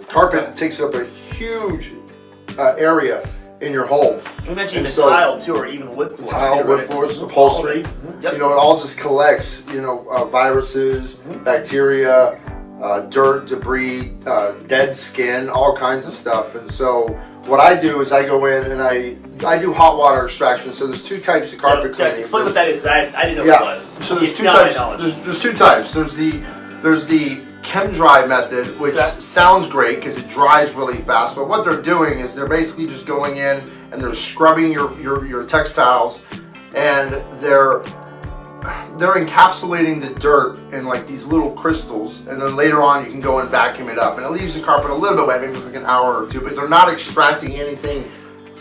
Carpet takes up a huge area in your home. You mentioned tile too, or even wood floors. Tile, wood floors, upholstery. Yep. You know, it all just collects, viruses, bacteria, dirt, debris, dead skin, all kinds of stuff. And so what I do is I go in and I do hot water extraction. So there's two types of carpet cleaning. Explain what that is. I didn't know what it was. So there's two types. There's two types. There's the chem dry method, which sounds great because it dries really fast. But what they're doing is they're basically just going in and they're scrubbing your textiles, and they're encapsulating the dirt in like these little crystals, and then later on you can go and vacuum it up, and it leaves the carpet a little bit wet, maybe for like an hour or two. But they're not extracting anything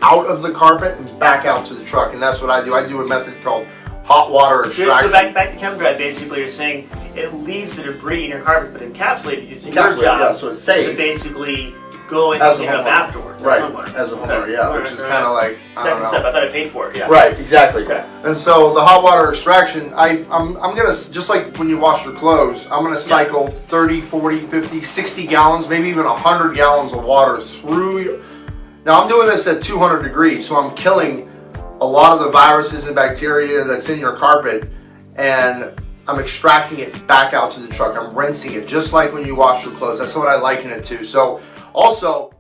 out of the carpet and back out to the truck, and that's what I do. I do a method called hot water extraction. So back to chem dry, basically you're saying it leaves the debris in your carpet, but encapsulated. It's your job so it's safe to basically go and clean it up afterwards. Right, as a homeowner, which is kind of like second step. I thought I paid for it. Yeah. Right, exactly. Okay. And so the hot water extraction, I'm gonna, just like when you wash your clothes, I'm gonna cycle 30, 40, 50, 60 gallons, maybe even 100 gallons of water through. Now I'm doing this at 200 degrees, so I'm killing a lot of the viruses and bacteria that's in your carpet, and I'm extracting it back out to the truck. I'm rinsing it just like when you wash your clothes. That's what I liken it to. So also